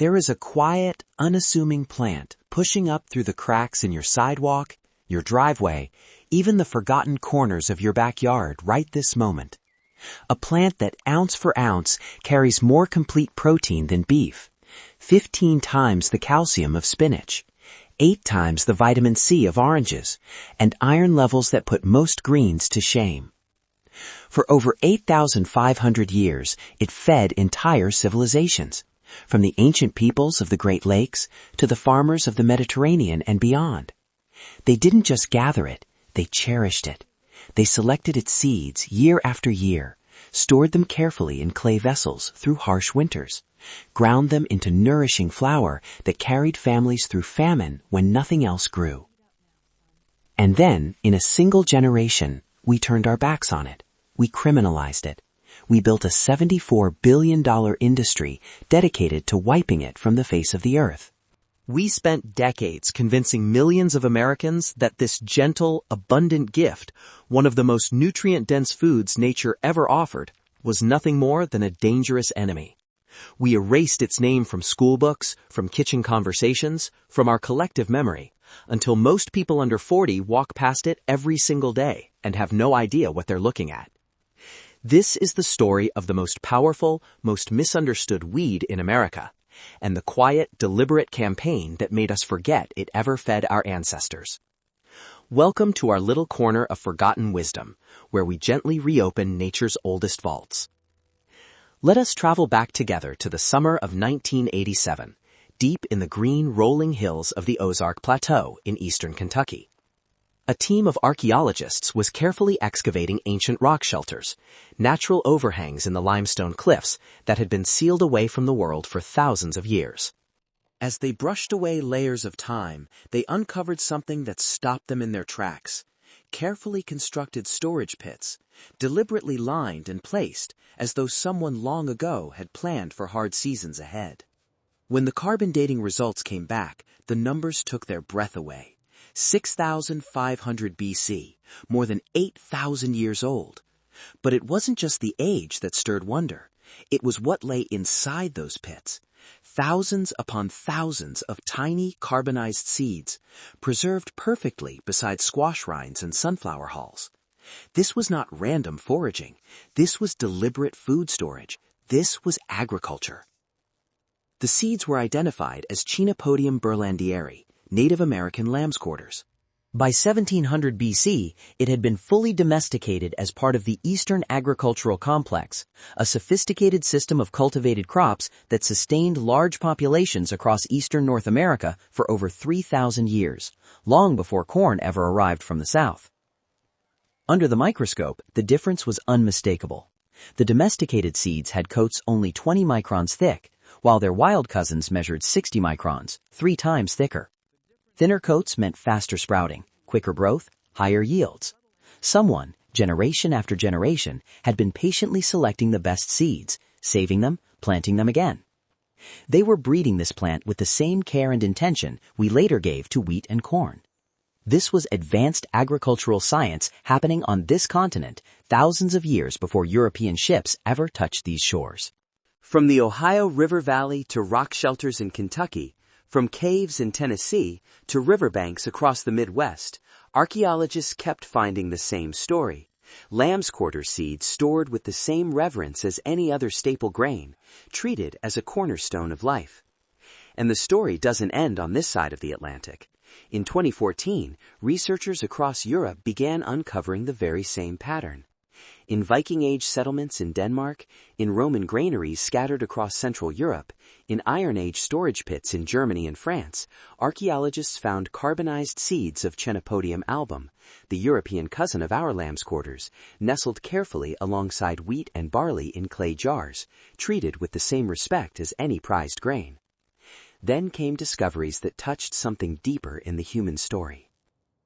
There is a quiet, unassuming plant pushing up through the cracks in your sidewalk, your driveway, even the forgotten corners of your backyard right this moment. A plant that ounce for ounce carries more complete protein than beef, 15 times the calcium of spinach, 8 times the vitamin C of oranges, and iron levels that put most greens to shame. For over 8,500 years, it fed entire civilizations, from the ancient peoples of the Great Lakes to the farmers of the Mediterranean and beyond. They didn't just gather it, they cherished it. They selected its seeds year after year, stored them carefully in clay vessels through harsh winters, ground them into nourishing flour that carried families through famine when nothing else grew. And then, in a single generation, we turned our backs on it. We criminalized it. We built a $74 billion industry dedicated to wiping it from the face of the earth. We spent decades convincing millions of Americans that this gentle, abundant gift, one of the most nutrient-dense foods nature ever offered, was nothing more than a dangerous enemy. We erased its name from school books, from kitchen conversations, from our collective memory, until most people under 40 walk past it every single day and have no idea what they're looking at. This is the story of the most powerful, most misunderstood weed in America, and the quiet, deliberate campaign that made us forget it ever fed our ancestors. Welcome to our little corner of forgotten wisdom, where we gently reopen nature's oldest vaults. Let us travel back together to the summer of 1987, deep in the green rolling hills of the Ozark Plateau in eastern Kentucky. A team of archaeologists was carefully excavating ancient rock shelters, natural overhangs in the limestone cliffs that had been sealed away from the world for thousands of years. As they brushed away layers of time, they uncovered something that stopped them in their tracks. Carefully constructed storage pits, deliberately lined and placed as though someone long ago had planned for hard seasons ahead. When the carbon dating results came back, the numbers took their breath away. 6,500 BC, more than 8,000 years old. But it wasn't just the age that stirred wonder. It was what lay inside those pits. Thousands upon thousands of tiny carbonized seeds, preserved perfectly beside squash rinds and sunflower hulls. This was not random foraging. This was deliberate food storage. This was agriculture. The seeds were identified as Chenopodium berlandieri, Native American lamb's quarters. By 1700 BC, it had been fully domesticated as part of the Eastern Agricultural Complex, a sophisticated system of cultivated crops that sustained large populations across eastern North America for over 3,000 years, long before corn ever arrived from the south. Under the microscope, the difference was unmistakable. The domesticated seeds had coats only 20 microns thick, while their wild cousins measured 60 microns, 3 times thicker. Thinner coats meant faster sprouting, quicker growth, higher yields. Someone, generation after generation, had been patiently selecting the best seeds, saving them, planting them again. They were breeding this plant with the same care and intention we later gave to wheat and corn. This was advanced agricultural science happening on this continent thousands of years before European ships ever touched these shores. From the Ohio River Valley to rock shelters in Kentucky, from caves in Tennessee to riverbanks across the Midwest, archaeologists kept finding the same story. Lamb's quarter seeds stored with the same reverence as any other staple grain, treated as a cornerstone of life. And the story doesn't end on this side of the Atlantic. In 2014, researchers across Europe began uncovering the very same pattern. In Viking-age settlements in Denmark, in Roman granaries scattered across Central Europe, in Iron Age storage pits in Germany and France, archaeologists found carbonized seeds of Chenopodium album, the European cousin of our lamb's quarters, nestled carefully alongside wheat and barley in clay jars, treated with the same respect as any prized grain. Then came discoveries that touched something deeper in the human story.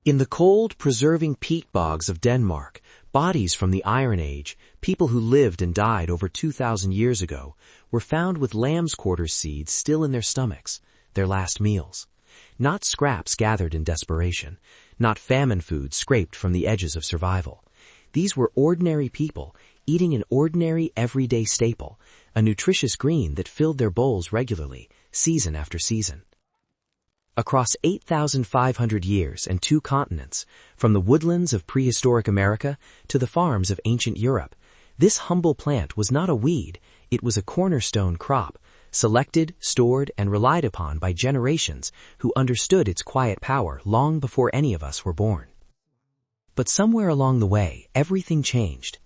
In the cold, preserving peat bogs of Denmark, bodies from the Iron Age, people who lived and died over 2,000 years ago, were found with lamb's quarter seeds still in their stomachs, their last meals. Not scraps gathered in desperation, not famine food scraped from the edges of survival. These were ordinary people, eating an ordinary, everyday staple, a nutritious green that filled their bowls regularly, season after season. Across 8,500 years and 2 continents, from the woodlands of prehistoric America to the farms of ancient Europe, this humble plant was not a weed, it was a cornerstone crop, selected, stored, and relied upon by generations who understood its quiet power long before any of us were born. But somewhere along the way, everything changed.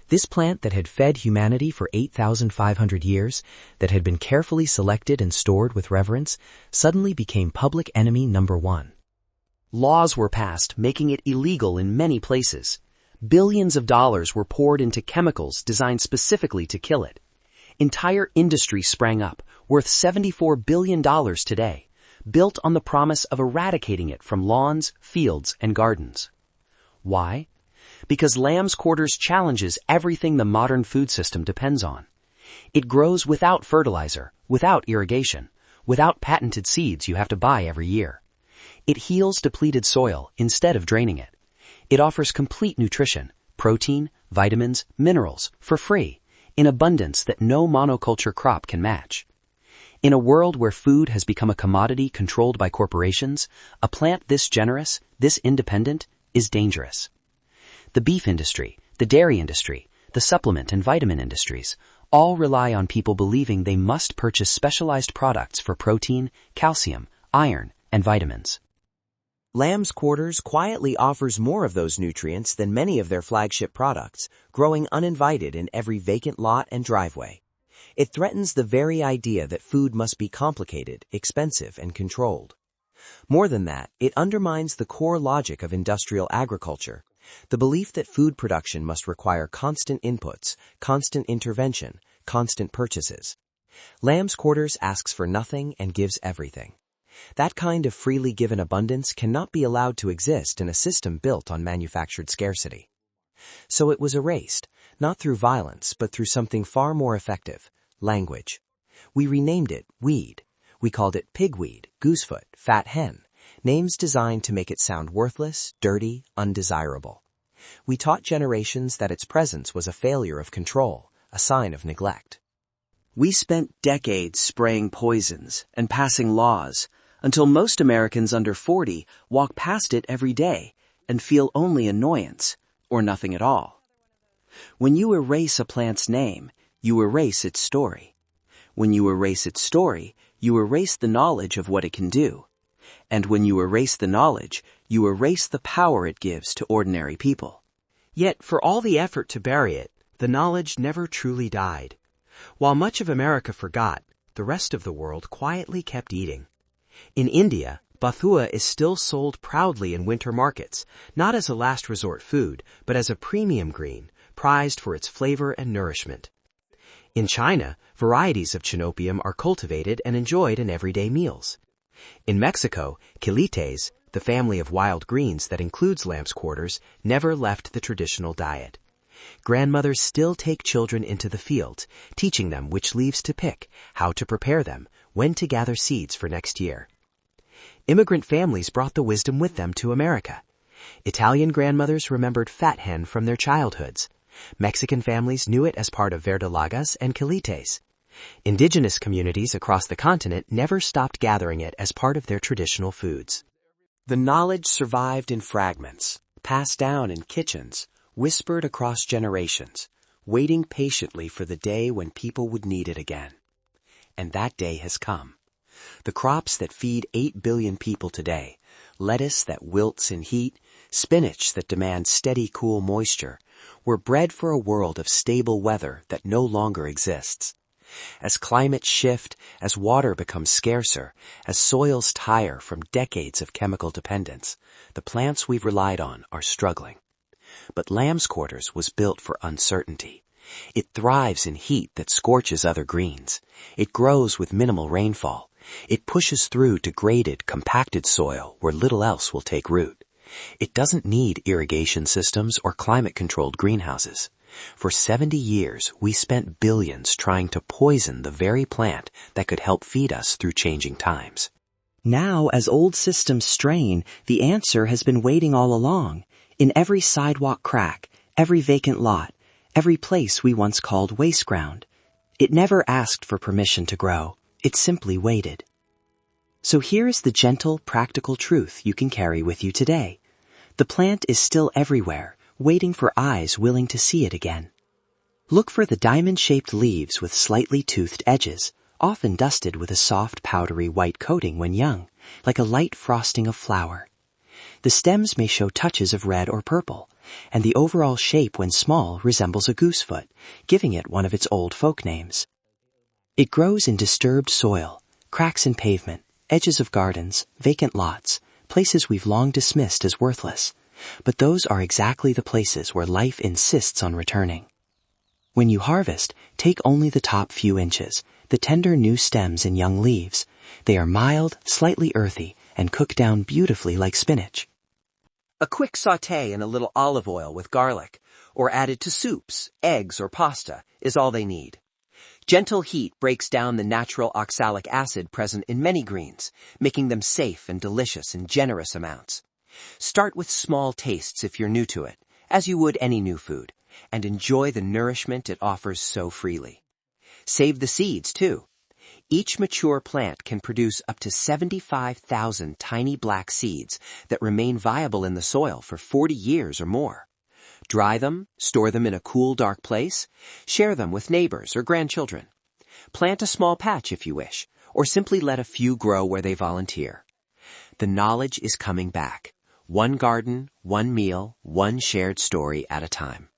This plant that had fed humanity for 8,500 years, that had been carefully selected and stored with reverence, suddenly became public enemy number 1. Laws were passed, making it illegal in many places. Billions of dollars were poured into chemicals designed specifically to kill it. Entire industries sprang up, worth $74 billion today, built on the promise of eradicating it from lawns, fields, and gardens. Why? Because lamb's quarters challenges everything the modern food system depends on. It grows without fertilizer, without irrigation, without patented seeds you have to buy every year. It heals depleted soil instead of draining it. It offers complete nutrition, protein, vitamins, minerals, for free, in abundance that no monoculture crop can match. In a world where food has become a commodity controlled by corporations, a plant this generous, this independent, is dangerous. The beef industry, the dairy industry, the supplement and vitamin industries all rely on people believing they must purchase specialized products for protein, calcium, iron, and vitamins. Lamb's Quarters quietly offers more of those nutrients than many of their flagship products, growing uninvited in every vacant lot and driveway. It threatens the very idea that food must be complicated, expensive, and controlled. More than that, it undermines the core logic of industrial agriculture, the belief that food production must require constant inputs, constant intervention, constant purchases. Lamb's Quarters asks for nothing and gives everything. That kind of freely given abundance cannot be allowed to exist in a system built on manufactured scarcity. So it was erased, not through violence, but through something far more effective, language. We renamed it weed. We called it pigweed, goosefoot, fat hen, names designed to make it sound worthless, dirty, undesirable. We taught generations that its presence was a failure of control, a sign of neglect. We spent decades spraying poisons and passing laws until most Americans under 40 walk past it every day and feel only annoyance or nothing at all. When you erase a plant's name, you erase its story. When you erase its story, you erase the knowledge of what it can do. And when you erase the knowledge, you erase the power it gives to ordinary people. Yet, for all the effort to bury it, the knowledge never truly died. While much of America forgot, the rest of the world quietly kept eating. In India, Bathua is still sold proudly in winter markets, not as a last resort food, but as a premium green, prized for its flavor and nourishment. In China, varieties of chinopium are cultivated and enjoyed in everyday meals. In Mexico, quilites, the family of wild greens that includes lamb's quarters, never left the traditional diet. Grandmothers still take children into the fields, teaching them which leaves to pick, how to prepare them, when to gather seeds for next year. Immigrant families brought the wisdom with them to America. Italian grandmothers remembered fat hen from their childhoods. Mexican families knew it as part of verdolagas and quilites. Indigenous communities across the continent never stopped gathering it as part of their traditional foods. The knowledge survived in fragments, passed down in kitchens, whispered across generations, waiting patiently for the day when people would need it again. And that day has come. The crops that feed 8 billion people today, lettuce that wilts in heat, spinach that demands steady, cool moisture, were bred for a world of stable weather that no longer exists. As climates shift, as water becomes scarcer, as soils tire from decades of chemical dependence, the plants we've relied on are struggling. But lamb's quarters was built for uncertainty. It thrives in heat that scorches other greens. It grows with minimal rainfall. It pushes through degraded, compacted soil where little else will take root. It doesn't need irrigation systems or climate-controlled greenhouses. For 70 years, we spent billions trying to poison the very plant that could help feed us through changing times. Now, as old systems strain, the answer has been waiting all along, in every sidewalk crack, every vacant lot, every place we once called waste ground. It never asked for permission to grow, it simply waited. So here is the gentle, practical truth you can carry with you today. The plant is still everywhere, waiting for eyes willing to see it again. Look for the diamond-shaped leaves with slightly toothed edges, often dusted with a soft, powdery white coating when young, like a light frosting of flour. The stems may show touches of red or purple, and the overall shape when small resembles a goosefoot, giving it one of its old folk names. It grows in disturbed soil, cracks in pavement, edges of gardens, vacant lots, places we've long dismissed as worthless, but those are exactly the places where life insists on returning. When you harvest, take only the top few inches, the tender new stems and young leaves. They are mild, slightly earthy, and cook down beautifully like spinach. A quick sauté in a little olive oil with garlic, or added to soups, eggs, or pasta, is all they need. Gentle heat breaks down the natural oxalic acid present in many greens, making them safe and delicious in generous amounts. Start with small tastes if you're new to it, as you would any new food, and enjoy the nourishment it offers so freely. Save the seeds, too. Each mature plant can produce up to 75,000 tiny black seeds that remain viable in the soil for 40 years or more. Dry them, store them in a cool, dark place, share them with neighbors or grandchildren. Plant a small patch if you wish, or simply let a few grow where they volunteer. The knowledge is coming back. One garden, one meal, one shared story at a time.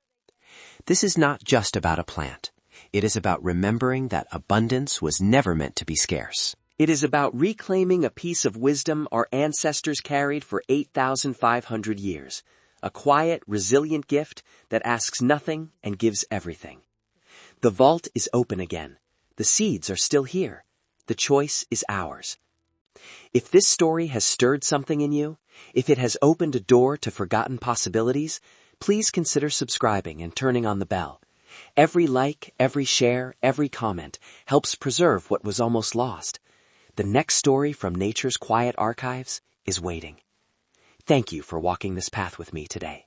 This is not just about a plant. It is about remembering that abundance was never meant to be scarce. It is about reclaiming a piece of wisdom our ancestors carried for 8,500 years. A quiet, resilient gift that asks nothing and gives everything. The vault is open again. The seeds are still here. The choice is ours. If this story has stirred something in you, if it has opened a door to forgotten possibilities, please consider subscribing and turning on the bell. Every like, every share, every comment helps preserve what was almost lost. The next story from nature's quiet archives is waiting. Thank you for walking this path with me today.